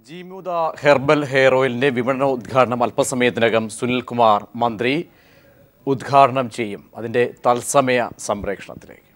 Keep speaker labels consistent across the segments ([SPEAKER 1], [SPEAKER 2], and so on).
[SPEAKER 1] ജീമുദ herbal hair ഓയിലിന്റെ വിപണന ഉദ്ഘാടനം അല്പസമയത്തിനകം സുനിൽകുമാർ മന്ത്രി ഉദ്ഘാടനം ചെയ്യും. അതിന്റെ തത്സമയ സംപ്രേഷണത്തിലേക്ക്.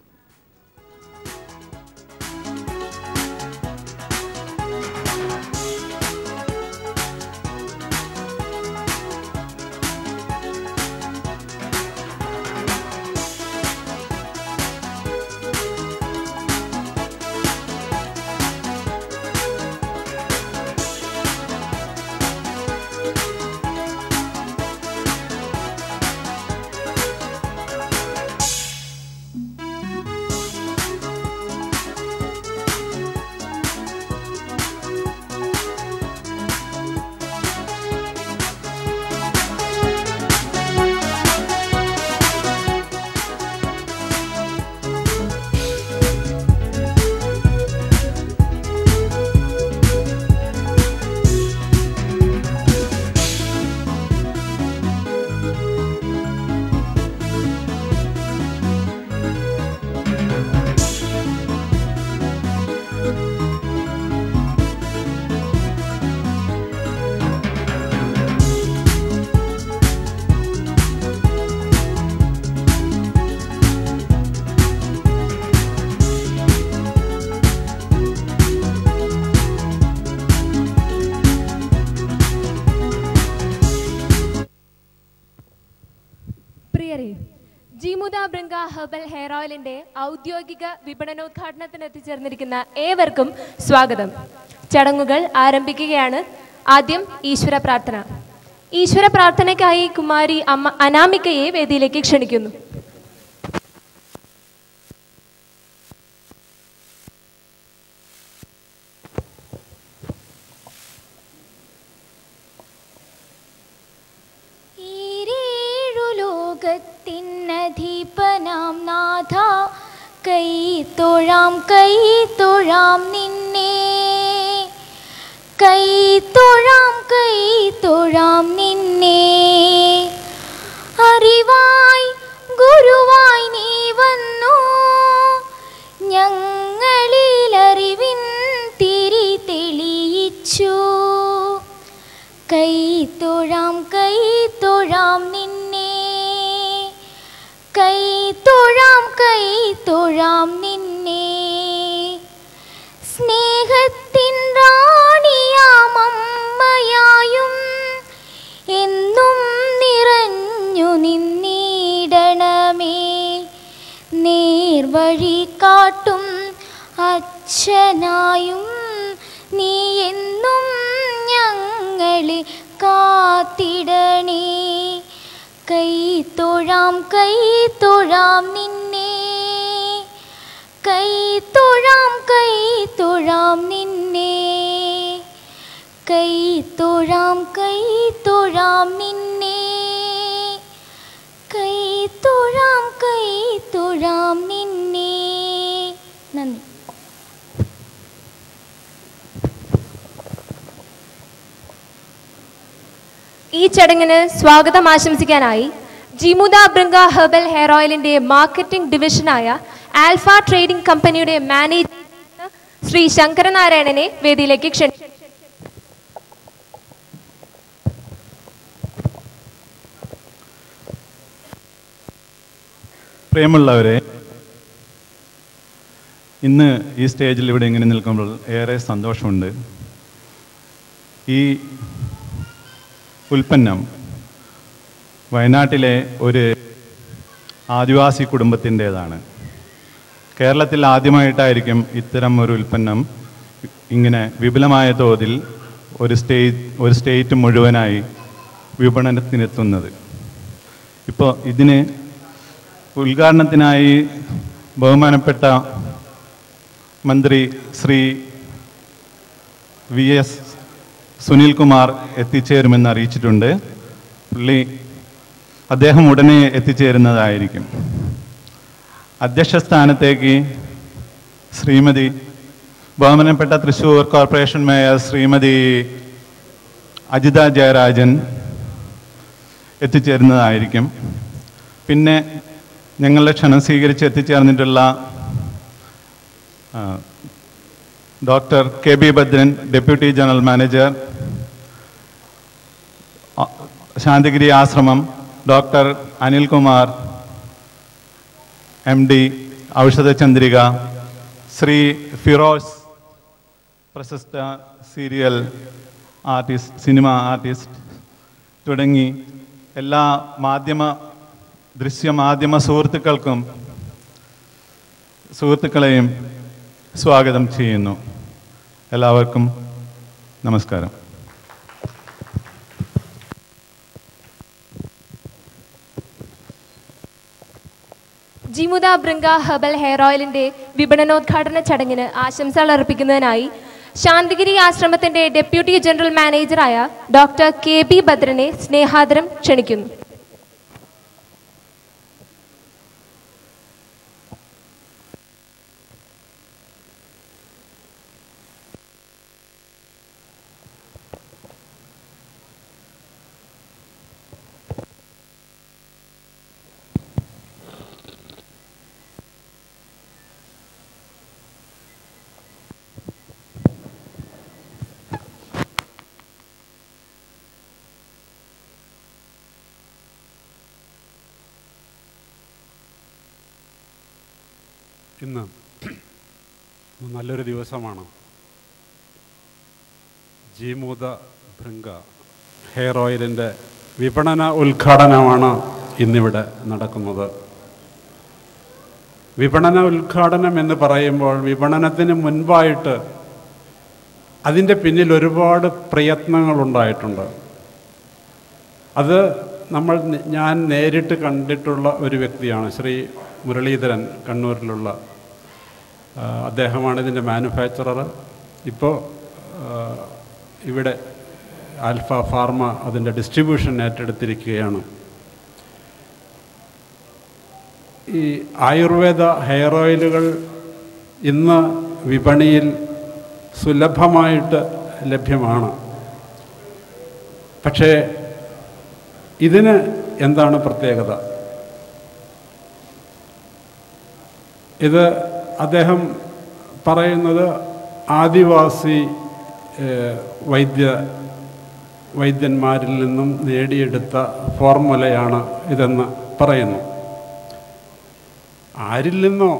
[SPEAKER 2] ജീമുദ ബ്രിങ്ക ഹെർബൽ ഹെയർ ഓയിലിന്റെ ഔദ്യോഗിക വിപണനോദ്ഘാടനത്തിന് എത്തിച്ചേർന്നിരിക്കുന്ന ഏവർക്കും സ്വാഗതം. ചടങ്ങുകൾ ആരംഭിക്കുകയാണ്. ആദ്യം ഈശ്വര പ്രാർത്ഥന. ഈശ്വര പ്രാർത്ഥനയ്ക്കായി കുമാരി അനാമികയെ വേദിയിലേക്ക് ക്ഷണിക്കുന്നു.
[SPEAKER 3] ധീപനാം നാഥ കൈ തൊഴാം നിന്നെ, കൈ തൊഴാം നിന്നെ. അറിവായി ഗുരുവായി നീ വന്നു, ഞങ്ങളിൽ അറിവിൻ തിരി തെളിയിച്ചു. കൈ തൊഴാം നിന്നെ, കൈ തൊഴാം നിന്നെ. സ്നേഹത്തിൻ റാണിയാമമ്മയായും എന്നും നിറഞ്ഞു നിന്നിടണമേ. നേർവഴി കാട്ടും അച്ഛനായും നീ എന്നും ഞങ്ങളെ കാത്തിടണേ. കൈ തൊഴാം നിന്നെ, കൈ തൊഴാം നിന്നെ, കൈ തൊഴാം നിന്നെ, കൈ തൊഴാം നിന്നെ. നന്ദി.
[SPEAKER 2] ഈ ചടങ്ങിന് സ്വാഗതം ആശംസിക്കാനായി ജീമുദ ബ്രിങ്ക ഹെർബൽ ഹെയർ ഓയിലിന്റെ മാർക്കറ്റിംഗ് ഡിവിഷനായ ആൽഫ ട്രേഡിംഗ് കമ്പനിയുടെ മാനേജർ ശ്രീ ശങ്കരനാരായണനെ വേദിയിലേക്ക് ക്ഷണിച്ചു.
[SPEAKER 4] പ്രിയമുള്ളവരെ, ഇന്ന് ഈ സ്റ്റേജിൽ ഇവിടെ ഇങ്ങനെ നിൽക്കുമ്പോൾ ഏറെ സന്തോഷമുണ്ട്. ഈ ഉൽപ്പന്നം വയനാട്ടിലെ ഒരു ആദിവാസി കുടുംബത്തിൻ്റേതാണ്. കേരളത്തിൽ ആദ്യമായിട്ടായിരിക്കും ഇത്തരം ഒരു ഉൽപ്പന്നം ഇങ്ങനെ വിപുലമായ തോതിൽ ഒരു സ്റ്റേറ്റ് മുഴുവനായി വിപണനത്തിനെത്തുന്നത്. ഇപ്പോൾ ഇതിന് ഉദ്ഘാടനത്തിനായി ബഹുമാനപ്പെട്ട മന്ത്രി ശ്രീ VS സുനിൽകുമാർ എത്തിച്ചേരുമെന്ന് അറിയിച്ചിട്ടുണ്ട്. അദ്ദേഹം ഉടനെ എത്തിച്ചേരുന്നതായിരിക്കും. അധ്യക്ഷ സ്ഥാനത്തേക്ക് ബഹുമാനപ്പെട്ട തൃശ്ശൂർ കോർപ്പറേഷൻ മേയർ ശ്രീമതി അജിത ജയരാജൻ എത്തിച്ചേരുന്നതായിരിക്കും. പിന്നെ ഞങ്ങളുടെ ക്ഷണം സ്വീകരിച്ച് എത്തിച്ചേർന്നിട്ടുള്ള Dr. K.B. Badran, Deputy General Manager, Shantigiri Ashramam, Dr. Anil Kumar, MD, Aushadha Chandrika, Sri Firoz, പ്രശസ്ത സീരിയൽ ആർട്ടിസ്റ്റ്, സിനിമ ആർട്ടിസ്റ്റ് തുടങ്ങി എല്ലാ ദൃശ്യമാധ്യമ സുഹൃത്തുക്കളെയും സ്വാഗതം ചെയ്യുന്നു. എല്ലാവർക്കും നമസ്കാരം.
[SPEAKER 2] ജിമുദ ബ്രിങ്ക ഹെർബൽ ഹെയർ ഓയിലിന്റെ വിപണനോദ്ഘാടന ചടങ്ങിന് ആശംസകൾ അർപ്പിക്കുന്നതിനായി ശാന്തിഗിരി ആശ്രമത്തിന്റെ ഡെപ്യൂട്ടി ജനറൽ മാനേജറായ ഡോക്ടർ KB ഭദ്രനെ സ്നേഹാദരം ക്ഷണിക്കുന്നു.
[SPEAKER 5] ഇന്ന് നല്ലൊരു ദിവസമാണ്. ജിമുദ ബ്രിങ്ക ഹെയർ ഓയിലിൻ്റെ വിപണന ഉദ്ഘാടനമാണ് ഇന്നിവിടെ നടക്കുന്നത്. വിപണന ഉദ്ഘാടനം എന്ന് പറയുമ്പോൾ വിപണനത്തിന് മുൻപായിട്ട് അതിൻ്റെ പിന്നിൽ ഒരുപാട് പ്രയത്നങ്ങളുണ്ടായിട്ടുണ്ട്. അത് ഞാൻ നേരിട്ട് കണ്ടിട്ടുള്ള ഒരു വ്യക്തിയാണ്. ശ്രീ മുരളീധരൻ, കണ്ണൂരിലുള്ള അദ്ദേഹമാണ് ഇതിൻ്റെ മാനുഫാക്ചറർ. ഇപ്പോൾ ഇവിടെ ആൽഫ ഫാർമ അതിൻ്റെ ഡിസ്ട്രിബ്യൂഷൻ ഏറ്റെടുത്തിരിക്കുകയാണ്. ഈ ആയുർവേദ ഹെയർ ഓയിലുകൾ ഇന്ന് വിപണിയിൽ സുലഭമായിട്ട് ലഭ്യമാണ്. പക്ഷേ ഇതിന് എന്താണ് പ്രത്യേകത? ഇത് അദ്ദേഹം പറയുന്നത് ആദിവാസി വൈദ്യന്മാരിൽ നിന്നും നേടിയെടുത്ത ഫോർമുലയാണ് ഇതെന്ന് പറയുന്നു. ആരിൽ നിന്നോ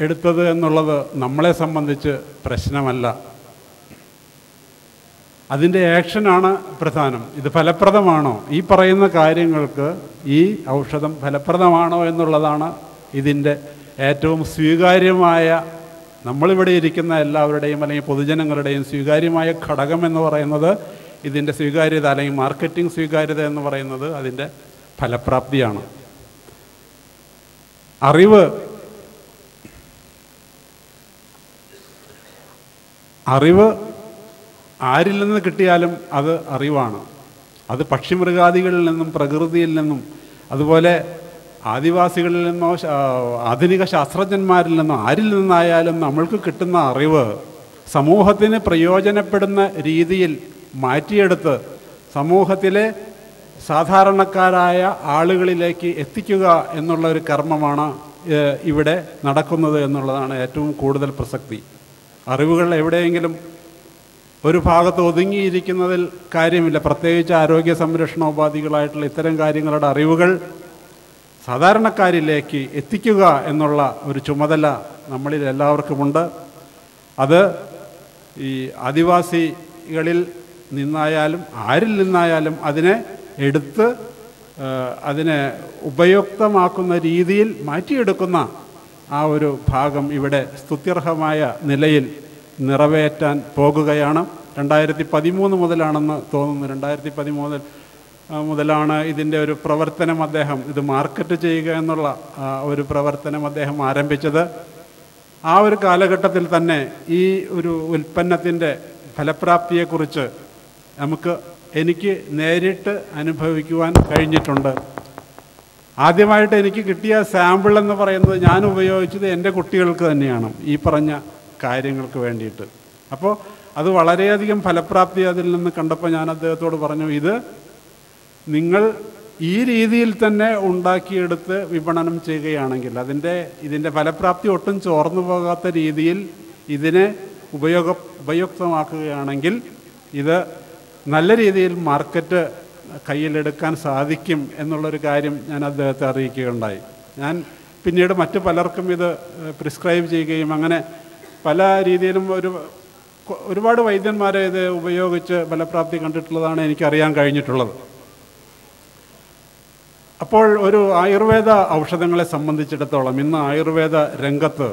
[SPEAKER 5] എടുത്തത് എന്നുള്ളത് നമ്മളെ സംബന്ധിച്ച് പ്രശ്നമല്ല. അതിൻ്റെ ആക്ഷനാണ് പ്രധാനം. ഇത് ഫലപ്രദമാണോ, ഈ പറയുന്ന കാര്യങ്ങൾക്ക് ഈ ഔഷധം ഫലപ്രദമാണോ എന്നുള്ളതാണ് ഇതിൻ്റെ ഏറ്റവും സ്വീകാര്യമായ, നമ്മളിവിടെ ഇരിക്കുന്ന എല്ലാവരുടെയും അല്ലെങ്കിൽ പൊതുജനങ്ങളുടെയും സ്വീകാര്യമായ ഘടകം എന്ന് പറയുന്നത്, ഇതിൻ്റെ സ്വീകാര്യത അല്ലെങ്കിൽ മാർക്കറ്റിംഗ് സ്വീകാര്യത എന്ന് പറയുന്നത് അതിൻ്റെ ഫലപ്രാപ്തിയാണ്. അറിവ് ആരിൽ നിന്ന് കിട്ടിയാലും അത് അറിവാണ്. അത് പക്ഷിമൃഗാദികളിൽ നിന്നും പ്രകൃതിയിൽ നിന്നും അതുപോലെ ആദിവാസികളിൽ നിന്നോ ആധുനിക ശാസ്ത്രജ്ഞന്മാരിൽ നിന്നോ ആരിൽ നിന്നായാലും നമ്മൾക്ക് കിട്ടുന്ന അറിവ് സമൂഹത്തിന് പ്രയോജനപ്പെടുന്ന രീതിയിൽ മാറ്റിയെടുത്ത് സമൂഹത്തിലെ സാധാരണക്കാരായ ആളുകളിലേക്ക് എത്തിക്കുക എന്നുള്ള ഒരു കർമ്മമാണ് ഇവിടെ നടക്കുന്നത് എന്നുള്ളതാണ് ഏറ്റവും കൂടുതൽ പ്രസക്തി. അറിവുകൾ എവിടെയെങ്കിലും ഒരു ഭാഗത്ത് ഒതുങ്ങിയിരിക്കുന്നതിൽ കാര്യമില്ല. പ്രത്യേകിച്ച് ആരോഗ്യ സംരക്ഷണോപാധികളായിട്ടുള്ള ഇത്തരം കാര്യങ്ങളുടെ അറിവുകൾ സാധാരണക്കാരിലേക്ക് എത്തിക്കുക എന്നുള്ള ഒരു ചുമതല നമ്മളിൽ എല്ലാവർക്കുമുണ്ട്. അത് ഈ ആദിവാസികളിൽ നിന്നായാലും ആരിൽ നിന്നായാലും അതിനെ എടുത്ത് അതിനെ ഉപയുക്തമാക്കുന്ന രീതിയിൽ മാറ്റിയെടുക്കുന്ന ആ ഒരു ഭാഗം ഇവിടെ സ്തുത്യർഹമായ നിലയിൽ നിറവേറ്റാൻ പോകുകയാണ്. 2013 മുതലാണെന്ന് തോന്നുന്നു. 2013 മുതലാണ് ഇതിൻ്റെ ഒരു പ്രവർത്തനം അദ്ദേഹം ഇത് മാർക്കറ്റ് ചെയ്യുക എന്നുള്ള ഒരു പ്രവർത്തനം അദ്ദേഹം ആരംഭിച്ചത്. ആ ഒരു കാലഘട്ടത്തിൽ തന്നെ ഈ ഒരു ഉൽപ്പന്നത്തിൻ്റെ ഫലപ്രാപ്തിയെക്കുറിച്ച് എനിക്ക് നേരിട്ട് അനുഭവിക്കുവാൻ കഴിഞ്ഞിട്ടുണ്ട്. ആദ്യമായിട്ട് എനിക്ക് കിട്ടിയ സാമ്പിൾ എന്ന് പറയുന്നത് ഞാൻ ഉപയോഗിച്ചത് എൻ്റെ കുട്ടികൾക്ക് തന്നെയാണ്, ഈ പറഞ്ഞ കാര്യങ്ങൾക്ക് വേണ്ടിയിട്ട്. അപ്പോൾ അത് വളരെയധികം ഫലപ്രാപ്തി അതിൽ നിന്ന് കണ്ടപ്പോൾ ഞാൻ അദ്ദേഹത്തോട് പറഞ്ഞു, ഇത് നിങ്ങൾ ഈ രീതിയിൽ തന്നെ ഉണ്ടാക്കിയെടുത്ത് വിപണനം ചെയ്യുകയാണെങ്കിൽ ഇതിൻ്റെ ഫലപ്രാപ്തി ഒട്ടും ചോർന്നു പോകാത്ത രീതിയിൽ ഇതിനെ ഉപയുക്തമാക്കുകയാണെങ്കിൽ ഇത് നല്ല രീതിയിൽ മാർക്കറ്റ് കയ്യിലെടുക്കാൻ സാധിക്കും എന്നുള്ളൊരു കാര്യം ഞാൻ അദ്ദേഹത്തെ അറിയിക്കുകയുണ്ടായി. ഞാൻ പിന്നീട് മറ്റു പലർക്കും ഇത് പ്രിസ്ക്രൈബ് ചെയ്യുകയും അങ്ങനെ പല രീതിയിലും ഒരുപാട് വൈദ്യന്മാരെ ഇത് ഉപയോഗിച്ച് ഫലപ്രാപ്തി കണ്ടിട്ടുള്ളതാണ് എനിക്കറിയാൻ കഴിഞ്ഞിട്ടുള്ളത്. അപ്പോൾ ഒരു ആയുർവേദ ഔഷധങ്ങളെ സംബന്ധിച്ചിടത്തോളം ഇന്ന് ആയുർവേദ രംഗത്ത്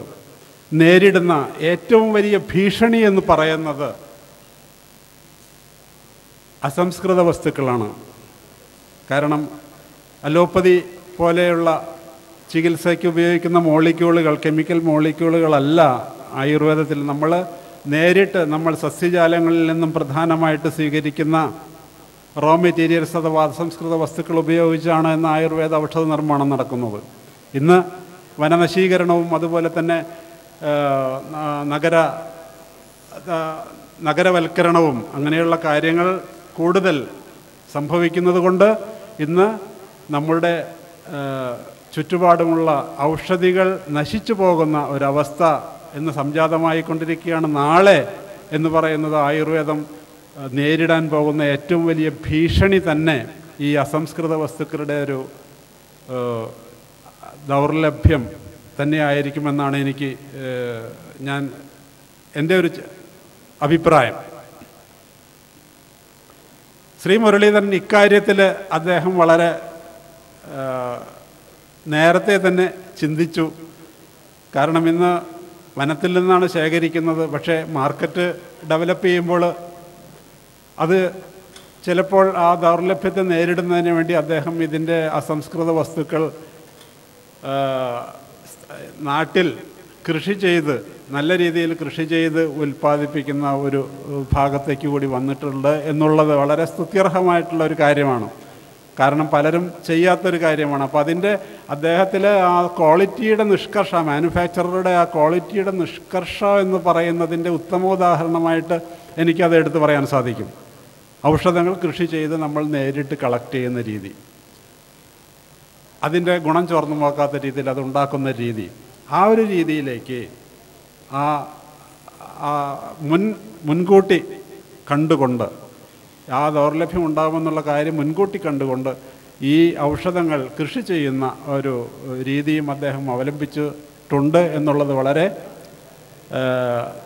[SPEAKER 5] നേരിടുന്ന ഏറ്റവും വലിയ ഭീഷണി എന്ന് പറയുന്നത് അസംസ്കൃത വസ്തുക്കളാണ്. കാരണം അലോപ്പതി പോലെയുള്ള ചികിത്സയ്ക്ക് ഉപയോഗിക്കുന്ന മോളിക്യൂളുകൾ, കെമിക്കൽ മോളിക്യൂളുകളല്ല ആയുർവേദത്തിൽ. നമ്മൾ സസ്യജാലങ്ങളിൽ നിന്നും പ്രധാനമായിട്ട് സ്വീകരിക്കുന്ന റോ മെറ്റീരിയൽസ് അഥവാ അസംസ്കൃത വസ്തുക്കൾ ഉപയോഗിച്ചാണ് ഇന്ന് ആയുർവേദ ഔഷധ നിർമ്മാണം നടക്കുന്നത്. ഇന്ന് വനനശീകരണവും അതുപോലെ തന്നെ നഗരവൽക്കരണവും അങ്ങനെയുള്ള കാര്യങ്ങൾ കൂടുതൽ സംഭവിക്കുന്നത് കൊണ്ട് ഇന്ന് നമ്മളുടെ ചുറ്റുപാടുമുള്ള ഔഷധികൾ നശിച്ചു പോകുന്ന ഒരവസ്ഥ ഇന്ന് സംജാതമായിക്കൊണ്ടിരിക്കുകയാണ്. നാളെ എന്ന് പറയുന്നത് ആയുർവേദം നേരിടാൻ പോകുന്ന ഏറ്റവും വലിയ ഭീഷണി തന്നെ ഈ അസംസ്കൃത വസ്തുക്കളുടെ ഒരു ദൗർലഭ്യം തന്നെയായിരിക്കുമെന്നാണ് എൻ്റെ ഒരു അഭിപ്രായം. ശ്രീ മുരളീധരൻ ഇക്കാര്യത്തിൽ അദ്ദേഹം വളരെ നേരത്തെ തന്നെ ചിന്തിച്ചു. കാരണം ഇന്ന് വനത്തിൽ നിന്നാണ് ശേഖരിക്കുന്നത്. പക്ഷേ മാർക്കറ്റ് ഡെവലപ്പ് ചെയ്യുമ്പോൾ അത് ചിലപ്പോൾ ആ ദൗർലഭ്യത്തെ നേരിടുന്നതിന് വേണ്ടി അദ്ദേഹം ഇതിൻ്റെ അസംസ്കൃത വസ്തുക്കൾ നാട്ടിൽ കൃഷി ചെയ്ത് നല്ല രീതിയിൽ കൃഷി ചെയ്ത് ഉൽപ്പാദിപ്പിക്കുന്ന ഒരു ഭാഗത്തേക്ക് കൂടി വന്നിട്ടുണ്ട് എന്നുള്ളത് വളരെ സ്തുത്യർഹമായിട്ടുള്ള ഒരു കാര്യമാണ്. കാരണം പലരും ചെയ്യാത്തൊരു കാര്യമാണ്. അപ്പോൾ അദ്ദേഹത്തിലെ ആ ക്വാളിറ്റിയുടെ നിഷ്കർഷ, മാനുഫാക്ചററുടെ ആ ക്വാളിറ്റിയുടെ നിഷ്കർഷ എന്ന് പറയുന്നതിൻ്റെ ഉത്തമോദാഹരണമായിട്ട് എനിക്കത് എടുത്തു പറയാൻ സാധിക്കും. ഔഷധങ്ങൾ കൃഷി ചെയ്ത് നമ്മൾ നേരിട്ട് കളക്ട് ചെയ്യുന്ന രീതി, അതിൻ്റെ ഗുണം ചോർന്നു നോക്കാത്ത രീതിയിൽ അതുണ്ടാക്കുന്ന രീതി, ആ ഒരു രീതിയിലേക്ക് മുൻകൂട്ടി കണ്ടുകൊണ്ട് ആ ദൗർലഭ്യം ഉണ്ടാകുമെന്നുള്ള കാര്യം മുൻകൂട്ടി കണ്ടുകൊണ്ട് ഈ ഔഷധങ്ങൾ കൃഷി ചെയ്യുന്ന ഒരു രീതിയും അദ്ദേഹം അവലംബിച്ചിട്ടുണ്ട് എന്നുള്ളത് വളരെ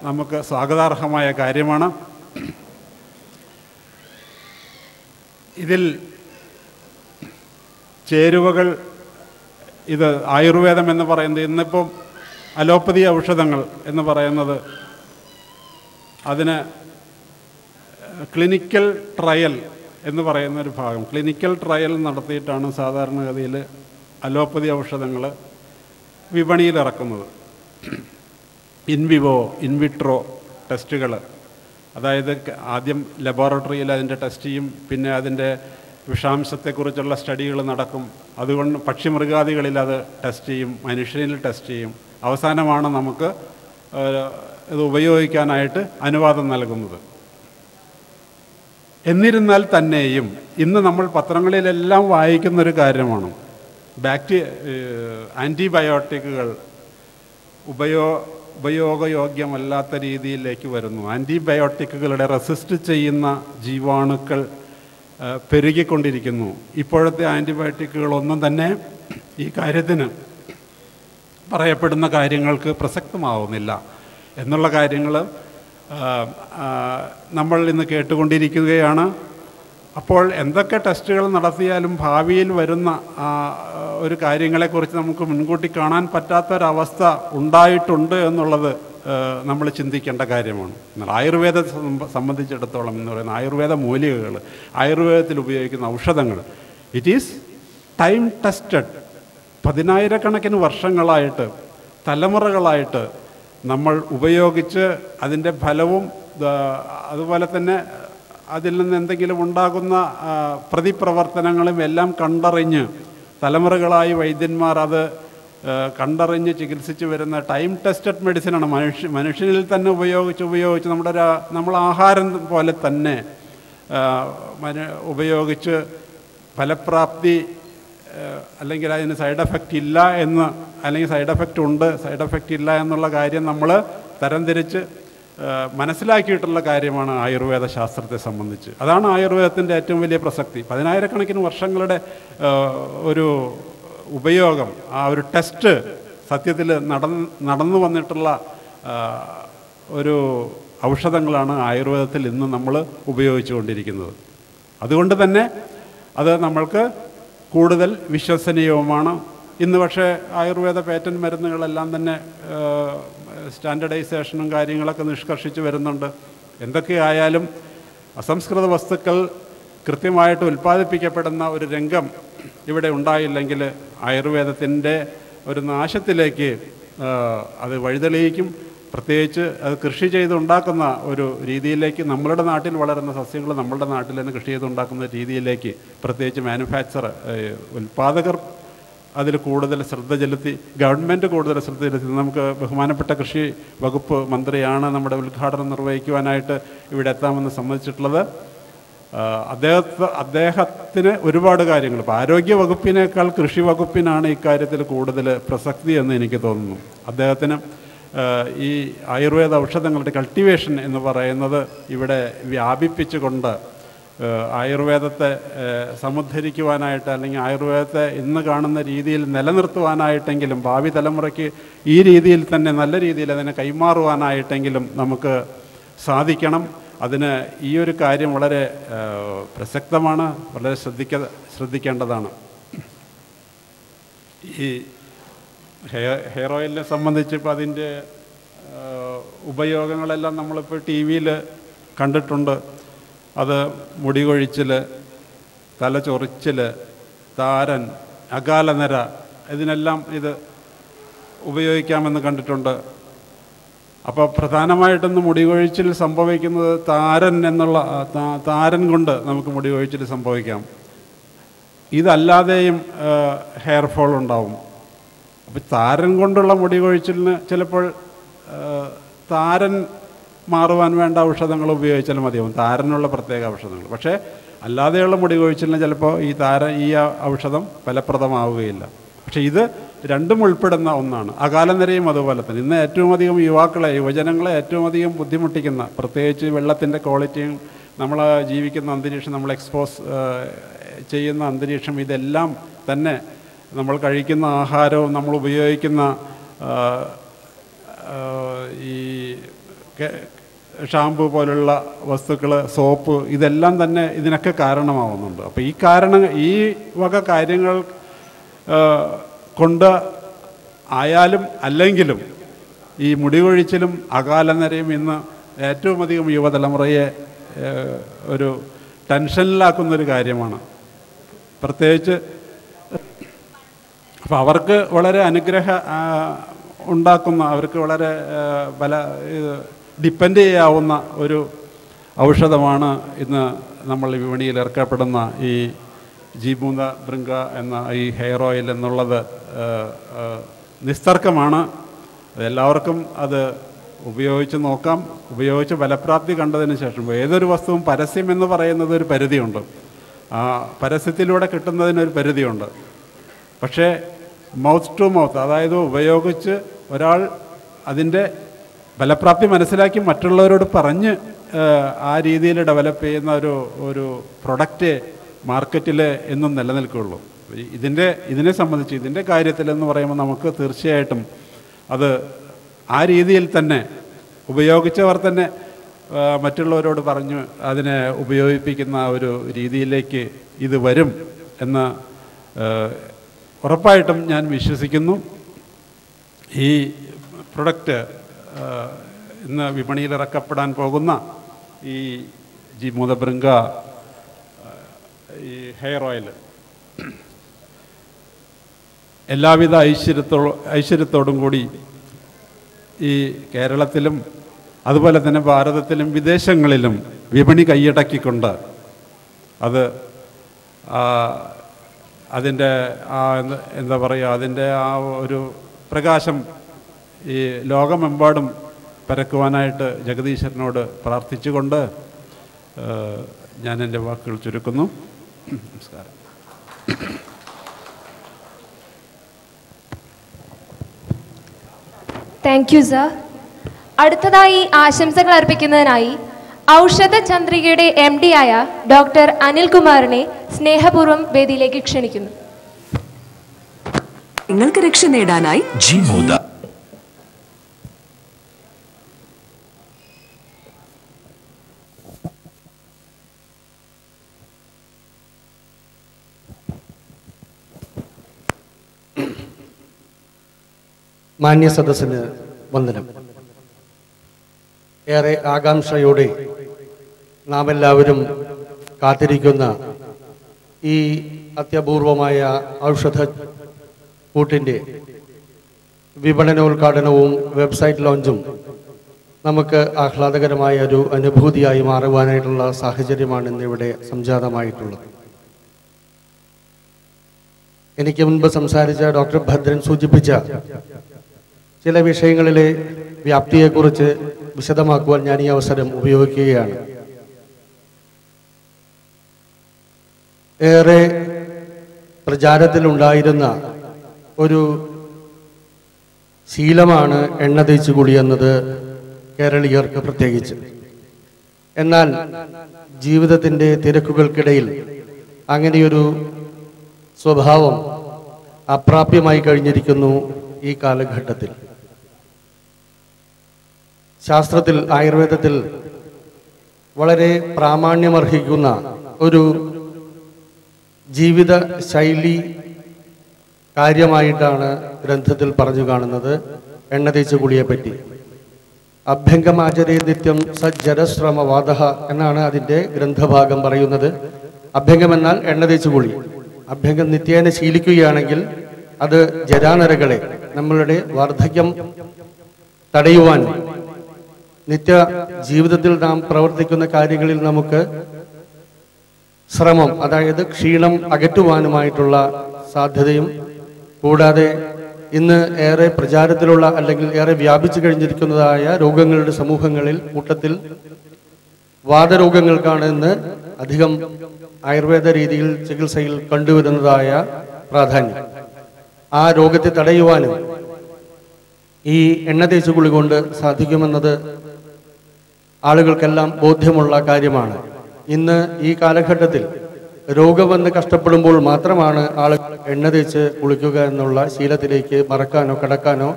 [SPEAKER 5] നമുക്ക് സ്വാഗതാർഹമായ കാര്യമാണ്. ഇതിൽ ചേരുവകൾ, ഇത് ആയുർവേദം എന്ന് പറയുന്നത്, ഇന്നിപ്പം അലോപ്പതി ഔഷധങ്ങൾ എന്ന് പറയുന്നത് അതിന് ക്ലിനിക്കൽ ട്രയൽ എന്ന് പറയുന്നൊരു ഭാഗം, ക്ലിനിക്കൽ ട്രയൽ നടത്തിയിട്ടാണ് സാധാരണഗതിയിൽ അലോപ്പതി ഔഷധങ്ങൾ വിപണിയിൽ ഇറക്കുന്നത്. ഇൻവിവോ, ഇൻവിട്രോ ടെസ്റ്റുകൾ, അതായത് ആദ്യം ലബോറട്ടറിയിൽ അതിൻ്റെ ടെസ്റ്റ് ചെയ്യും, പിന്നെ അതിൻ്റെ വിഷാംശത്തെക്കുറിച്ചുള്ള സ്റ്റഡികൾ നടക്കും, അതുകൊണ്ട് പക്ഷിമൃഗാദികളിൽ അത് ടെസ്റ്റ് ചെയ്യും, മനുഷ്യനിൽ ടെസ്റ്റ് ചെയ്യും, അവസാനമാണ് നമുക്ക് ഇത് ഉപയോഗിക്കാനായിട്ട് അനുവാദം നൽകുന്നത്. എന്നിരുന്നാൽ തന്നെയും ഇന്ന് നമ്മൾ പത്രങ്ങളിലെല്ലാം വായിക്കുന്നൊരു കാര്യമാണ്, ആൻറ്റിബയോട്ടിക്കുകൾ ഉപയോഗയോഗ്യമല്ലാത്ത രീതിയിലേക്ക് വരുന്നു. ആൻറ്റിബയോട്ടിക്കുകളുടെ റെസിസ്റ്റ് ചെയ്യുന്ന ജീവാണുക്കൾ പെരുകിക്കൊണ്ടിരിക്കുന്നു. ഇപ്പോഴത്തെ ആൻറ്റിബയോട്ടിക്കുകളൊന്നും തന്നെ ഈ കാര്യത്തിന് പറയപ്പെടുന്ന കാര്യങ്ങൾക്ക് പ്രസക്തമാവുന്നില്ല എന്നുള്ള കാര്യങ്ങൾ നമ്മൾ ഇന്ന് കേട്ടുകൊണ്ടിരിക്കുകയാണ്. അപ്പോൾ എന്തൊക്കെ ടെസ്റ്റുകൾ നടത്തിയാലും ഭാവിയിൽ വരുന്ന ഒരു കാര്യങ്ങളെക്കുറിച്ച് നമുക്ക് മുൻകൂട്ടി കാണാൻ പറ്റാത്തൊരവസ്ഥ ഉണ്ടായിട്ടുണ്ട് എന്നുള്ളത് നമ്മൾ ചിന്തിക്കേണ്ട കാര്യമാണ്. എന്നാൽ ആയുർവേദത്തെ സംബന്ധിച്ചിടത്തോളം എന്ന് പറയുന്ന ആയുർവേദ മൂലികകൾ, ആയുർവേദത്തിൽ ഉപയോഗിക്കുന്ന ഔഷധങ്ങൾ, ഇറ്റ് ഈസ് ടൈം ടെസ്റ്റഡ്. 10,000 വർഷങ്ങളായിട്ട്, തലമുറകളായിട്ട് നമ്മൾ ഉപയോഗിച്ച് അതിൻ്റെ ഫലവും അതുപോലെ തന്നെ അതിൽ നിന്ന് എന്തെങ്കിലും ഉണ്ടാകുന്ന പ്രതിപ്രവർത്തനങ്ങളും എല്ലാം കണ്ടറിഞ്ഞ് തലമുറകളായി വൈദ്യന്മാർ അത് കണ്ടറിഞ്ഞ് ചികിത്സിച്ച് വരുന്ന ടൈം ടെസ്റ്റഡ് മെഡിസിനാണ്. മനുഷ്യനിൽ തന്നെ ഉപയോഗിച്ച് നമ്മൾ ആഹാരം പോലെ തന്നെ ഉപയോഗിച്ച് ഫലപ്രാപ്തി അല്ലെങ്കിൽ അതിന് സൈഡ് എഫക്റ്റ് ഇല്ല എന്ന്, അല്ലെങ്കിൽ സൈഡ് എഫക്റ്റ് ഉണ്ട്, സൈഡ് എഫക്റ്റ് ഇല്ല എന്നുള്ള കാര്യം നമ്മൾ തരംതിരിച്ച് മനസ്സിലാക്കിയിട്ടുള്ള കാര്യമാണ് ആയുർവേദ ശാസ്ത്രത്തെ സംബന്ധിച്ച്. അതാണ് ആയുർവേദത്തിൻ്റെ ഏറ്റവും വലിയ പ്രസക്തി. 10,000-കണക്കിന് വർഷങ്ങളുടെ ഒരു ഉപയോഗം, ആ ഒരു ടെസ്റ്റ് സത്യത്തിൽ നടന്നു വന്നിട്ടുള്ള ഒരു ഔഷധങ്ങളാണ് ആയുർവേദത്തിൽ ഇന്ന് നമ്മൾ ഉപയോഗിച്ചു കൊണ്ടിരിക്കുന്നത്. അതുകൊണ്ട് തന്നെ അത് നമ്മൾക്ക് കൂടുതൽ വിശ്വസനീയവുമാണ്. ഇന്ന് പക്ഷേ ആയുർവേദ പേറ്റൻറ്റ് മരുന്നുകളെല്ലാം തന്നെ സ്റ്റാൻഡർഡൈസേഷനും കാര്യങ്ങളൊക്കെ നിഷ്കർഷിച്ച് വരുന്നുണ്ട്. എന്തൊക്കെയായാലും അസംസ്കൃത വസ്തുക്കൾ കൃത്യമായിട്ട് ഉൽപ്പാദിപ്പിക്കപ്പെടുന്ന ഒരു രംഗം ഇവിടെ ഉണ്ടായില്ലെങ്കിൽ ആയുർവേദത്തിൻ്റെ ഒരു നാശത്തിലേക്ക് അത് വഴിതെളിയിക്കും. പ്രത്യേകിച്ച് അത് കൃഷി ചെയ്തുണ്ടാക്കുന്ന ഒരു രീതിയിലേക്ക്, നമ്മളുടെ നാട്ടിൽ വളരുന്ന സസ്യങ്ങൾ നമ്മളുടെ നാട്ടിൽ തന്നെ കൃഷി ചെയ്തുണ്ടാക്കുന്ന രീതിയിലേക്ക്, പ്രത്യേകിച്ച് ഉൽപ്പാദകർ അതിൽ കൂടുതൽ ശ്രദ്ധ ചെലുത്തി, ഗവൺമെൻറ് കൂടുതൽ ശ്രദ്ധ ചെലുത്തി. നമുക്ക് ബഹുമാനപ്പെട്ട കൃഷി വകുപ്പ് മന്ത്രിയാണ് നമ്മുടെ ഉദ്ഘാടനം നിർവഹിക്കുവാനായിട്ട് ഇവിടെ എത്താമെന്ന് സമ്മതിച്ചിട്ടുള്ളത്. അദ്ദേഹത്തിന് ഒരുപാട് കാര്യങ്ങൾ, ഇപ്പോൾ ആരോഗ്യ വകുപ്പിനേക്കാൾ കൃഷി വകുപ്പിനാണ് ഇക്കാര്യത്തിൽ കൂടുതൽ പ്രസക്തി എന്ന് എനിക്ക് തോന്നുന്നു. അദ്ദേഹത്തിന് ഈ ആയുർവേദ ഔഷധങ്ങളുടെ കൾട്ടിവേഷൻ എന്ന് പറയുന്നത് ഇവിടെ വ്യാപിപ്പിച്ചുകൊണ്ട് ആയുർവേദത്തെ സമുദ്ധരിക്കുവാനായിട്ട്, അല്ലെങ്കിൽ ആയുർവേദത്തെ ഇന്ന് കാണുന്ന രീതിയിൽ നിലനിർത്തുവാനായിട്ടെങ്കിലും, ഭാവി തലമുറയ്ക്ക് ഈ രീതിയിൽ തന്നെ നല്ല രീതിയിൽ അതിനെ കൈമാറുവാനായിട്ടെങ്കിലും നമുക്ക് സാധിക്കണം. അതിന് ഈ ഒരു കാര്യം വളരെ പ്രസക്തമാണ്, വളരെ ശ്രദ്ധിക്കേണ്ടതാണ്. ഈ ഹെയർ ഓയിലിനെ സംബന്ധിച്ച് ഇപ്പോൾ അതിൻ്റെ ഉപയോഗങ്ങളെല്ലാം നമ്മളിപ്പോൾ ടി വിയിൽ കണ്ടിട്ടുണ്ട്. അത് മുടി കൊഴിച്ചിൽ, തലചൊറിച്ചിൽ, താരൻ, അകാലനര, ഇതിനെല്ലാം ഇത് ഉപയോഗിക്കാമെന്ന് കണ്ടിട്ടുണ്ട്. അപ്പോൾ പ്രധാനമായിട്ടൊന്ന് മുടി കൊഴിച്ചിൽ സംഭവിക്കുന്നത് താരൻ കൊണ്ട് നമുക്ക് മുടി കൊഴിച്ചിൽ സംഭവിക്കാം. ഇതല്ലാതെയും ഹെയർ ഫോൾ ഉണ്ടാവും. അപ്പോൾ താരൻ കൊണ്ടുള്ള മുടി കൊഴിച്ചിലിന് ചിലപ്പോൾ താരൻ മാറുവാൻ വേണ്ട ഔഷധങ്ങൾ ഉപയോഗിച്ചാൽ മതിയാവും, താരനുള്ള പ്രത്യേക ഔഷധങ്ങൾ. പക്ഷേ അല്ലാതെയുള്ള മുടി കൊഴിച്ചിലിന് ചിലപ്പോൾ ഈ ഔഷധം ഫലപ്രദമാവുകയില്ല. പക്ഷേ ഇത് രണ്ടും ഉൾപ്പെടുന്ന ഒന്നാണ്. അകാലനരയും അതുപോലെ തന്നെ. ഇന്ന് ഏറ്റവും അധികം യുവജനങ്ങളെ ഏറ്റവും അധികം ബുദ്ധിമുട്ടിക്കുന്ന, പ്രത്യേകിച്ച് വെള്ളത്തിൻ്റെ ക്വാളിറ്റിയും നമ്മൾ ജീവിക്കുന്ന അന്തരീക്ഷം, നമ്മൾ എക്സ്പോസ് ചെയ്യുന്ന അന്തരീക്ഷം, ഇതെല്ലാം തന്നെ നമ്മൾ കഴിക്കുന്ന ആഹാരവും നമ്മൾ ഉപയോഗിക്കുന്ന ഈ ഷാമ്പു പോലുള്ള വസ്തുക്കൾ, സോപ്പ്, ഇതെല്ലാം തന്നെ ഇതിനൊക്കെ കാരണമാവുന്നുണ്ട്. അപ്പോൾ ഈ വക കാര്യങ്ങൾ കൊണ്ട് ആയാലും അല്ലെങ്കിലും ഈ മുടി കൊഴിച്ചിലും അകാലനരയും ഇന്ന് ഏറ്റവും അധികം യുവതലമുറയെ ഒരു ടെൻഷനിലാക്കുന്നൊരു കാര്യമാണ്. പ്രത്യേകിച്ച് അപ്പോൾ അവർക്ക് വളരെ ഉണ്ടാക്കുന്ന, അവർക്ക് വളരെ ഡിപ്പെൻഡ് ചെയ്യാവുന്ന ഒരു ഔഷധമാണ് ഇന്ന് നമ്മൾ വിപണിയിൽ ഇറക്കപ്പെടുന്ന ഈ ജീമൂത ഭൃംഗ എന്ന ഈ ഹെയർ ഓയിൽ എന്നുള്ളത്. നിസ്തർക്കമാണ്. എല്ലാവർക്കും അത് ഉപയോഗിച്ച് നോക്കാം. ഉപയോഗിച്ച് ഫലപ്രാപ്തി കണ്ടതിന് ശേഷം ഏതൊരു വസ്തുവും പരസ്യം എന്ന് പറയുന്നത് ഒരു പരിധിയുണ്ട്. ആ പരസ്യത്തിലൂടെ കിട്ടുന്നതിനൊരു പരിധിയുണ്ട്. പക്ഷേ മൗത്ത് ടു മൗത്ത്, അതായത് ഉപയോഗിച്ച് ഒരാൾ അതിൻ്റെ ഫലപ്രാപ്തി മനസ്സിലാക്കി മറ്റുള്ളവരോട് പറഞ്ഞ് ആ രീതിയിൽ ഡെവലപ്പ് ചെയ്യുന്ന ഒരു പ്രൊഡക്റ്റ് മാർക്കറ്റിൽ എന്നും നിലനിൽക്കുകയുള്ളൂ. ഇതിനെ സംബന്ധിച്ച് ഇതിൻ്റെ കാര്യത്തിലെന്ന് പറയുമ്പോൾ നമുക്ക് തീർച്ചയായിട്ടും അത് ആ രീതിയിൽ തന്നെ ഉപയോഗിച്ചവർ തന്നെ മറ്റുള്ളവരോട് പറഞ്ഞു അതിനെ ഉപയോഗിപ്പിക്കുന്ന ഒരു രീതിയിലേക്ക് ഇത് വരും എന്ന് ഉറപ്പായിട്ടും ഞാൻ വിശ്വസിക്കുന്നു. ഈ പ്രൊഡക്റ്റ് ഇന്ന് വിപണിയിൽ ഇറക്കപ്പെടാൻ പോകുന്ന ഈ ജീമൂത ഭൃംഗ ഈ ഹെയർ ഓയിൽ എല്ലാവിധ ഐശ്വര്യത്തോടും കൂടി ഈ കേരളത്തിലും അതുപോലെ തന്നെ ഭാരതത്തിലും വിദേശങ്ങളിലും വിപണി കൈയടക്കിക്കൊണ്ട് അതിൻ്റെ എന്താ പറയുക, അതിൻ്റെ ആ ഒരു പ്രകാശം ഈ ലോകമെമ്പാടും പരക്കുവാനായിട്ട് ജഗദീശ്വരനോട് പ്രാർത്ഥിച്ചുകൊണ്ട് ഞാൻ എൻ്റെ വാക്കുകൾ ചുരുക്കുന്നു. നമസ്കാരം.
[SPEAKER 2] Thank you, sir. അടുത്തതായി ആശംസകൾ അർപ്പിക്കുന്നതിനായി ഔഷധ ചന്ദ്രികയുടെ MD ആയ ഡോക്ടർ അനിൽകുമാറിനെ സ്നേഹപൂർവ്വം വേദിയിലേക്ക് ക്ഷണിക്കുന്നു.
[SPEAKER 6] നിങ്ങൾക്ക് രക്ഷ നേടാനായി
[SPEAKER 7] ജിമോദ.
[SPEAKER 8] മാന്യ സദസ്സിന് വന്ദനം. ഏറെ ആകാംക്ഷയോടെ നാം എല്ലാവരും കാത്തിരിക്കുന്ന ഈ അത്യപൂർവമായ ഔഷധ കൂട്ടിൻ്റെ വിപണനോദ്ഘാടനവും വെബ്സൈറ്റ് ലോഞ്ചും നമുക്ക് ആഹ്ലാദകരമായ ഒരു അനുഭൂതിയായി മാറുവാനായിട്ടുള്ള സാഹചര്യമാണ് ഇന്നിവിടെ സംജാതമായിട്ടുള്ളത്. എനിക്ക് മുൻപ് സംസാരിച്ച ഡോക്ടർ ഭദ്രൻ സൂചിപ്പിച്ച ചില വിഷയങ്ങളിലെ വ്യാപ്തിയെക്കുറിച്ച് വിശദമാക്കുവാൻ ഞാൻ ഈ അവസരം ഉപയോഗിക്കുകയാണ്. ഏറെ പ്രചാരത്തിലുണ്ടായിരുന്ന ഒരു ശീലമാണ് എണ്ണ തേച്ച് കുളി എന്നത് കേരളീയർക്ക് പ്രത്യേകിച്ച്. എന്നാൽ ജീവിതത്തിൻ്റെ തിരക്കുകൾക്കിടയിൽ അങ്ങനെയൊരു സ്വഭാവം അപ്രാപ്യമായി കഴിഞ്ഞിരിക്കുന്നു ഈ കാലഘട്ടത്തിൽ. ശാസ്ത്രത്തിൽ, ആയുർവേദത്തിൽ വളരെ പ്രാമാണ്യമർഹിക്കുന്ന ഒരു ജീവിത ശൈലി കാര്യമായിട്ടാണ് ഗ്രന്ഥത്തിൽ പറഞ്ഞു കാണുന്നത് എണ്ണ തേച്ച് കുളിയെപ്പറ്റി. അഭ്യംഗമാചരേ നിത്യം സജ്ജരശ്രമവാദ എന്നാണ് അതിൻ്റെ ഗ്രന്ഥഭാഗം പറയുന്നത്. അഭ്യംഗം എന്നാൽ എണ്ണ തേച്ച് കുളി. അഭ്യംഗം നിത്യേന ശീലിക്കുകയാണെങ്കിൽ അത് ജരാനരകളെ, നമ്മളുടെ വാർദ്ധക്യം തടയുവാനും നിത്യ ജീവിതത്തിൽ നാം പ്രവർത്തിക്കുന്ന കാര്യങ്ങളിൽ നമുക്ക് ശ്രമം, അതായത് ക്ഷീണം അകറ്റുവാനുമായിട്ടുള്ള സാധ്യതയും, കൂടാതെ ഇന്ന് ഏറെ പ്രചാരത്തിലുള്ള അല്ലെങ്കിൽ ഏറെ വ്യാപിച്ചു കഴിഞ്ഞിരിക്കുന്നതായ രോഗങ്ങളുടെ സമൂഹങ്ങളിൽ കൂട്ടത്തിൽ വാതരോഗങ്ങൾക്കാണ് ഇന്ന് അധികം ആയുർവേദ രീതിയിൽ ചികിത്സയിൽ കണ്ടുവരുന്നതായ പ്രാധാന്യം. ആ രോഗത്തെ തടയുവാനും ഈ എണ്ണ തേച്ച് കുളി കൊണ്ട് സാധിക്കുമെന്നത് ആളുകൾക്കെല്ലാം ബോധ്യമുള്ള കാര്യമാണ്. ഇന്ന് ഈ കാലഘട്ടത്തിൽ രോഗമെന്ന് കഷ്ടപ്പെടുമ്പോൾ മാത്രമാണ് ആളുകൾ എണ്ണ തേച്ച് കുളിക്കുക എന്നുള്ള ശീലത്തിലേക്ക് മറക്കാനോ കടക്കാനോ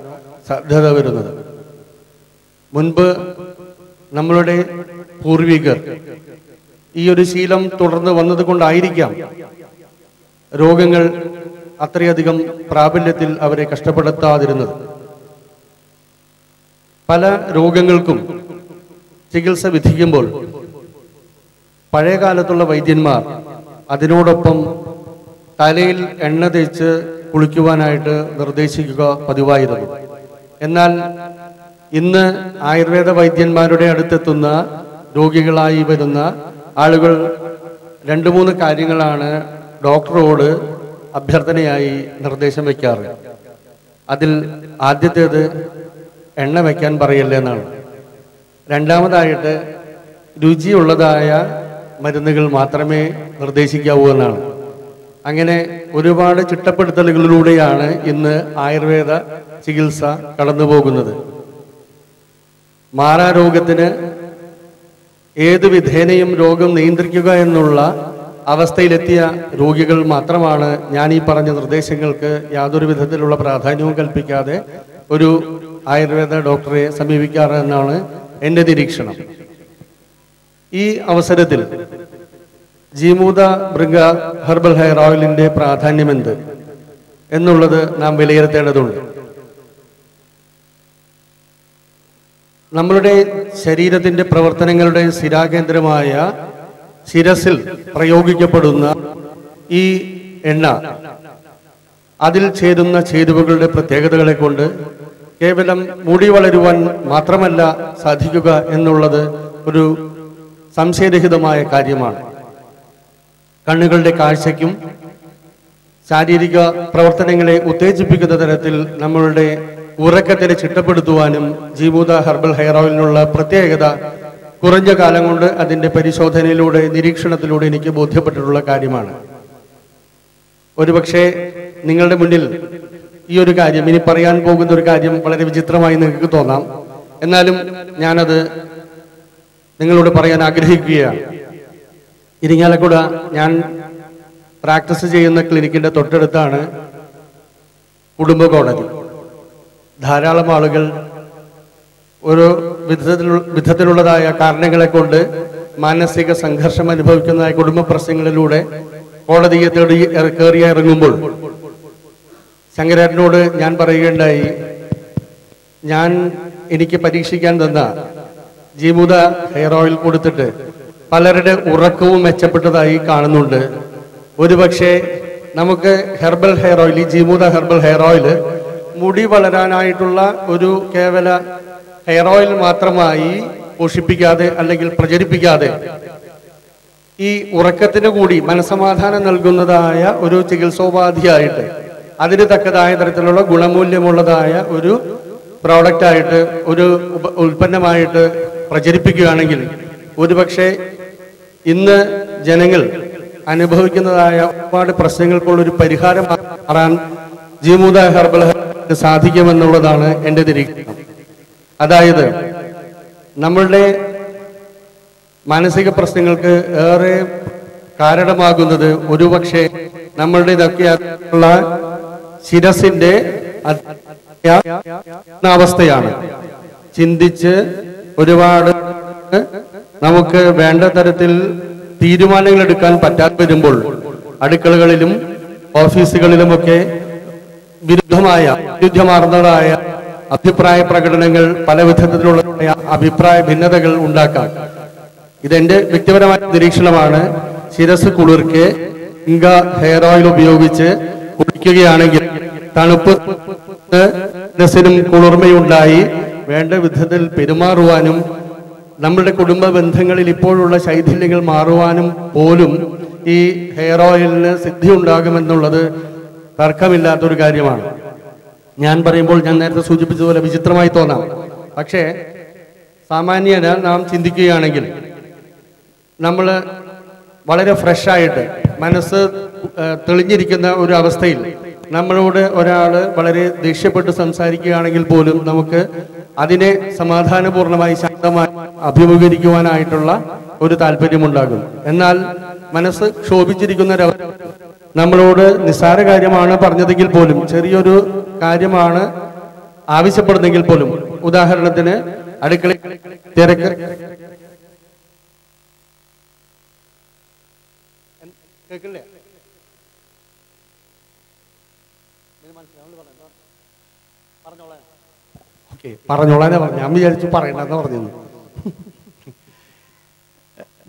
[SPEAKER 8] സാധ്യത വരുന്നത്. മുൻപ് നമ്മളുടെ പൂർവികർ ഈ ഒരു ശീലം തുടർന്ന് വന്നത് കൊണ്ടായിരിക്കാം രോഗങ്ങൾ അത്രയധികം പ്രാബല്യത്തിൽ അവരെ കഷ്ടപ്പെടുത്താതിരുന്നത്. പല രോഗങ്ങൾക്കും ചികിത്സ വിധിക്കുമ്പോൾ പഴയ കാലത്തുള്ള വൈദ്യന്മാർ അതിനോടൊപ്പം തലയിൽ എണ്ണ തേച്ച് കുളിക്കുവാനായിട്ട് നിർദ്ദേശിക്കുക പതിവായിരുന്നു. എന്നാൽ ഇന്ന് ആയുർവേദ വൈദ്യന്മാരുടെ അടുത്തെത്തുന്ന രോഗികളായി വരുന്ന ആളുകൾ 2-3 കാര്യങ്ങളാണ് ഡോക്ടറോട് അഭ്യർത്ഥനയായി നിർദ്ദേശം വയ്ക്കാറ്. അതിൽ ആദ്യത്തേത് എണ്ണ വയ്ക്കാൻ പറയല്ലേ എന്നാണ്. രണ്ടാമതായിട്ട് രുചിയുള്ളതായ മരുന്നുകൾ മാത്രമേ നിർദ്ദേശിക്കാവൂ എന്നാണ്. അങ്ങനെ ഒരുപാട് ചിട്ടപ്പെടുത്തലുകളിലൂടെയാണ് ഇന്ന് ആയുർവേദ ചികിത്സ കടന്നു പോകുന്നത്. മാറാരോഗത്തിന് ഏത് വിധേനയും രോഗം നിയന്ത്രിക്കുക എന്നുള്ള അവസ്ഥയിലെത്തിയ രോഗികൾ മാത്രമാണ് ഞാൻ ഈ പറഞ്ഞ നിർദ്ദേശങ്ങൾക്ക് യാതൊരു വിധത്തിലുള്ള പ്രാധാന്യവും കൽപ്പിക്കാതെ ഒരു ആയുർവേദ ഡോക്ടറെ സമീപിക്കാറ് എന്നാണ് എൻ്റെ നിരീക്ഷണം. ഈ അവസരത്തിൽ ജീമൂത ഭൃംഗ ഹെർബൽ ഹെയർ ഓയിലിൻ്റെ പ്രാധാന്യമെന്ത് എന്നുള്ളത് നാം വിലയിരുത്തേണ്ടതുണ്ട്. നമ്മളുടെ ശരീരത്തിൻ്റെ പ്രവർത്തനങ്ങളുടെ സ്ഥിരാകേന്ദ്രമായ ശിരസിൽ പ്രയോഗിക്കപ്പെടുന്ന ഈ എണ്ണ, അതിൽ ചേരുന്ന ചേരുവകളുടെ പ്രത്യേകതകളെ കൊണ്ട് കേവലം മുടി വളരുവാൻ മാത്രമല്ല സാധിക്കുക എന്നുള്ളത് ഒരു സംശയരഹിതമായ കാര്യമാണ്. കണ്ണുകളുടെ കാഴ്ചയ്ക്കും ശാരീരിക പ്രവർത്തനങ്ങളെ ഉത്തേജിപ്പിക്കുന്ന തരത്തിൽ നമ്മളുടെ ഉറക്കത്തിനെ ചിട്ടപ്പെടുത്തുവാനും ജീമൂത ഹെർബൽ ഹെയർ ഓയിലിനുള്ള പ്രത്യേകത കുറഞ്ഞ കാലം കൊണ്ട് അതിൻ്റെ പരിശോധനയിലൂടെ നിരീക്ഷണത്തിലൂടെ എനിക്ക് ബോധ്യപ്പെട്ടിട്ടുള്ള കാര്യമാണ്. ഒരുപക്ഷെ നിങ്ങളുടെ മുന്നിൽ ഈ ഒരു കാര്യം, ഇനി പറയാൻ പോകുന്ന ഒരു കാര്യം വളരെ വിചിത്രമായി നിങ്ങൾക്ക് തോന്നാം. എന്നാലും ഞാനത് നിങ്ങളോട് പറയാൻ ആഗ്രഹിക്കുകയാണ്. ഇരിങ്ങാലക്കുട ഞാൻ പ്രാക്ടീസ് ചെയ്യുന്ന ക്ലിനിക്കിൻ്റെ തൊട്ടടുത്താണ് കുടുംബ കോടതി. ധാരാളം ആളുകൾ ഓരോ വിധത്തിലുള്ളതായ കാരണങ്ങളെ കൊണ്ട് മാനസിക സംഘർഷം അനുഭവിക്കുന്നതായ കുടുംബ പ്രശ്നങ്ങളിലൂടെ കോടതിയെ തേടി കയറി ഇറങ്ങുമ്പോൾ ശങ്കരേട്ടനോട് ഞാൻ പറയുകയുണ്ടായി, എനിക്ക് പരീക്ഷിക്കാൻ തന്ന ജീമുദ ഹെയർ ഓയിൽ കൊടുത്തിട്ട് പലരുടെ ഉറക്കവും മെച്ചപ്പെട്ടതായി കാണുന്നുണ്ട്. ഒരുപക്ഷെ നമുക്ക് ഹെർബൽ ഹെയർ ഓയിൽ, ഈ ജീമുദ ഹെർബൽ ഹെയർ ഓയിൽ മുടി വളരാനായിട്ടുള്ള ഒരു കേവല ഹെയർ ഓയിൽ മാത്രമായി പോഷിപ്പിക്കാതെ അല്ലെങ്കിൽ പ്രചരിപ്പിക്കാതെ ഈ ഉറക്കത്തിന് കൂടി മനസ്സമാധാനം നൽകുന്നതായ ഒരു ചികിത്സോപാധിയായിട്ട് അതിന് തക്കതായ തരത്തിലുള്ള ഗുണമൂല്യമുള്ളതായ ഒരു പ്രോഡക്റ്റായിട്ട് ഒരു ഉൽപ്പന്നമായിട്ട് പ്രചരിപ്പിക്കുകയാണെങ്കിൽ ഒരുപക്ഷെ ഇന്ന് ജനങ്ങൾ അനുഭവിക്കുന്നതായ ഒരുപാട് പ്രശ്നങ്ങൾക്കുള്ളൊരു പരിഹാരം മാറാൻ ജീമുദ ഹെർബൽ സാധിക്കുമെന്നുള്ളതാണ് എൻ്റെ നിരീക്ഷണം. അതായത് നമ്മളുടെ മാനസിക പ്രശ്നങ്ങൾക്ക് ഏറെ കാരണമാകുന്നത് ഒരുപക്ഷെ നമ്മളുടെ ഇതൊക്കെയുള്ള ശിരസിന്റെ അവസ്ഥയാണ്. ചിന്തിച്ച് ഒരുപാട് നമുക്ക് വേണ്ട തരത്തിൽ തീരുമാനങ്ങൾ എടുക്കാൻ പറ്റാതെ വരുമ്പോൾ അടുക്കളകളിലും ഓഫീസുകളിലുമൊക്കെ വിരുദ്ധമാർന്നതായ അഭിപ്രായ പ്രകടനങ്ങൾ, പല വിധത്തിലുള്ള അഭിപ്രായ ഭിന്നതകൾ ഉണ്ടാക്കാം. ഇതെന്റെ വ്യക്തിപരമായ നിരീക്ഷണമാണ്. ശിരസ് കുളിർക്കെ ഇങ്ക ഹെയർ ഓയിൽ ഉപയോഗിച്ച് കുളിക്കുകയാണെങ്കിൽ തണുപ്പ് മനസ്സിനും കുളിർമയുണ്ടായി വേണ്ട വിധത്തിൽ പെരുമാറുവാനും നമ്മളുടെ കുടുംബ ബന്ധങ്ങളിൽ ഇപ്പോഴുള്ള ശൈഥില്യങ്ങൾ മാറുവാനും പോലും ഈ ഹെയർ ഓയിലിന് സിദ്ധി ഉണ്ടാകുമെന്നുള്ളത് തർക്കമില്ലാത്തൊരു കാര്യമാണ്. ഞാൻ പറയുമ്പോൾ ഞാൻ നേരത്തെ സൂചിപ്പിച്ചതുപോലെ വിചിത്രമായി തോന്നാം. പക്ഷേ സാമാന്യന നാം ചിന്തിക്കുകയാണെങ്കിൽ നമ്മൾ വളരെ ഫ്രഷായിട്ട് മനസ്സ് തെളിഞ്ഞിരിക്കുന്ന ഒരു അവസ്ഥയിൽ നമ്മളോട് ഒരാൾ വളരെ ദേഷ്യപ്പെട്ട് സംസാരിക്കുകയാണെങ്കിൽ പോലും നമുക്ക് അതിനെ സമാധാനപൂർണമായി ശാന്തമായി അഭിമുഖീകരിക്കുവാനായിട്ടുള്ള ഒരു താല്പര്യമുണ്ടാകും. എന്നാൽ മനസ്സ് ക്ഷോഭിച്ചിരിക്കുന്ന നമ്മളോട് നിസ്സാര കാര്യമാണ് പറഞ്ഞതെങ്കിൽ പോലും, ചെറിയൊരു കാര്യമാണ് ആവശ്യപ്പെടുന്നെങ്കിൽ പോലും, ഉദാഹരണത്തിന് അടുക്കള തിരക്ക് പറഞ്ഞോളാനാ പറഞ്ഞു. ഞാൻ വിചാരിച്ചു പറയണ്ടെന്ന് പറഞ്ഞു.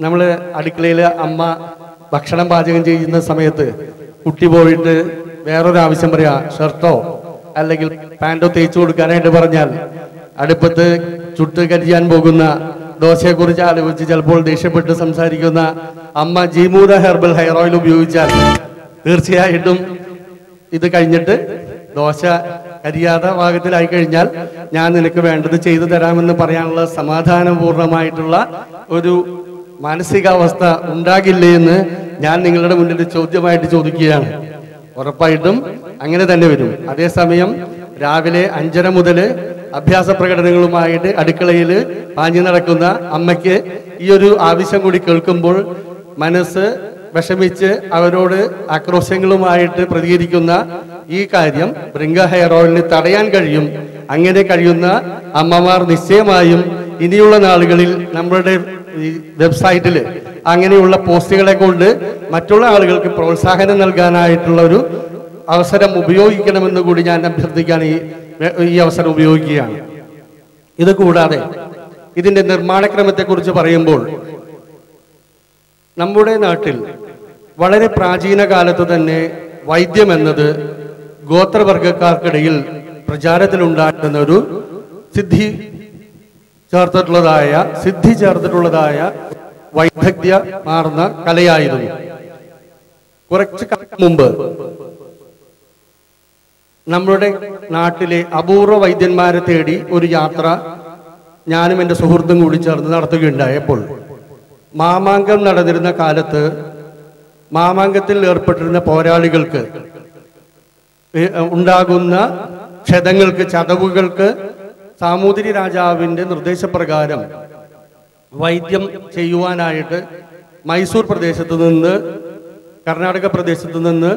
[SPEAKER 8] നമ്മള് അടുക്കളയില് അമ്മ ഭക്ഷണം പാചകം ചെയ്യുന്ന സമയത്ത് കുട്ടി പോയിട്ട് വേറൊരു ആവശ്യം പറയാ, ഷർട്ടോ അല്ലെങ്കിൽ പാൻറ്റോ തേച്ചു കൊടുക്കാനായിട്ട് പറഞ്ഞാൽ അടുപ്പത്ത് ചുട്ട് കരിയാൻ പോകുന്ന ദോശയെക്കുറിച്ച് ആലോചിച്ച് ചിലപ്പോൾ ദേഷ്യപ്പെട്ട് സംസാരിക്കുന്ന അമ്മ ജീമുദ ഹെർബൽ ഹെയർ ഓയിൽ ഉപയോഗിച്ചാൽ തീർച്ചയായിട്ടും ഇത് കഴിഞ്ഞിട്ട് ദോശ കരിയാതെ പാകത്തിലായി കഴിഞ്ഞാൽ ഞാൻ നിനക്ക് വേണ്ടത് ചെയ്തു തരാമെന്ന് പറയാനുള്ള സമാധാനപൂർണമായിട്ടുള്ള ഒരു മാനസികാവസ്ഥ ഉണ്ടാകില്ലേ എന്ന് ഞാൻ നിങ്ങളുടെ മുന്നിൽ ചോദ്യമായിട്ട് ചോദിക്കുകയാണ്. ഉറപ്പായിട്ടും അങ്ങനെ തന്നെ വരും. അതേസമയം രാവിലെ 5:30 മുതൽ അഭ്യാസ പ്രകടനങ്ങളുമായിട്ട് അടുക്കളയിൽ പാഞ്ഞു നടക്കുന്ന അമ്മയ്ക്ക് ഈ ഒരു ആവശ്യം കൂടി കേൾക്കുമ്പോൾ മനസ്സ് വിഷമിച്ച് അവരോട് ആക്രോശങ്ങളുമായിട്ട് പ്രതികരിക്കുന്ന ഈ കാര്യം ബ്രിങ്ക ഹെയർ ഓയിലിന് തടയാൻ കഴിയും. അങ്ങനെ കഴിയുന്ന അമ്മമാർ നിശ്ചയമായും ഇനിയുള്ള നാളുകളിൽ നമ്മളുടെ ഈ വെബ്സൈറ്റിൽ അങ്ങനെയുള്ള പോസ്റ്റുകളെ കൊണ്ട് മറ്റുള്ള ആളുകൾക്ക് പ്രോത്സാഹനം നൽകാനായിട്ടുള്ള ഒരു അവസരം ഉപയോഗിക്കണമെന്ന് കൂടി ഞാൻ അഭ്യർത്ഥിക്കാൻ ഈ അവസരം ഉപയോഗിക്കുകയാണ്. ഇത് കൂടാതെ ഇതിന്റെ നിർമ്മാണക്രമത്തെക്കുറിച്ച് പറയുമ്പോൾ നമ്മുടെ നാട്ടിൽ വളരെ പ്രാചീന കാലത്ത് തന്നെ വൈദ്യം എന്നത് ഗോത്രവർഗക്കാർക്കിടയിൽ പ്രചാരത്തിലുണ്ടായിരുന്ന ഒരു സിദ്ധി ചേർത്തിട്ടുള്ളതായ വൈദഗ്ധ്യമാർന്ന കലയായിരുന്നു. കുറച്ചു കാലം മുമ്പ് നമ്മുടെ നാട്ടിലെ അപൂർവ വൈദ്യന്മാരെ തേടി ഒരു യാത്ര ഞാനും എൻ്റെ സുഹൃത്തും കൂടി ചേർന്ന് നടത്തുകയുണ്ടായപ്പോൾ മാമാങ്കം നടന്നിരുന്ന കാലത്ത് മാമാങ്കത്തിൽ ഏർപ്പെട്ടിരുന്ന പോരാളികൾക്ക് ഉണ്ടാകുന്ന ക്ഷതങ്ങൾക്ക്, ചതവുകൾക്ക് സാമൂതിരി രാജാവിൻ്റെ നിർദ്ദേശപ്രകാരം വൈദ്യം ചെയ്യുവാനായിട്ട് മൈസൂർ പ്രദേശത്ത് നിന്ന്, കർണാടക പ്രദേശത്ത് നിന്ന്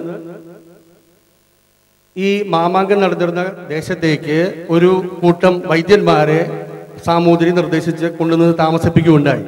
[SPEAKER 8] ഈ മാമാങ്കം നടന്നിരുന്ന ദേശത്തേക്ക് ഒരു കൂട്ടം വൈദ്യന്മാരെ സാമൂതിരി നിർദ്ദേശിച്ച് കൊണ്ടുവന്ന് താമസിപ്പിക്കുകയുണ്ടായി.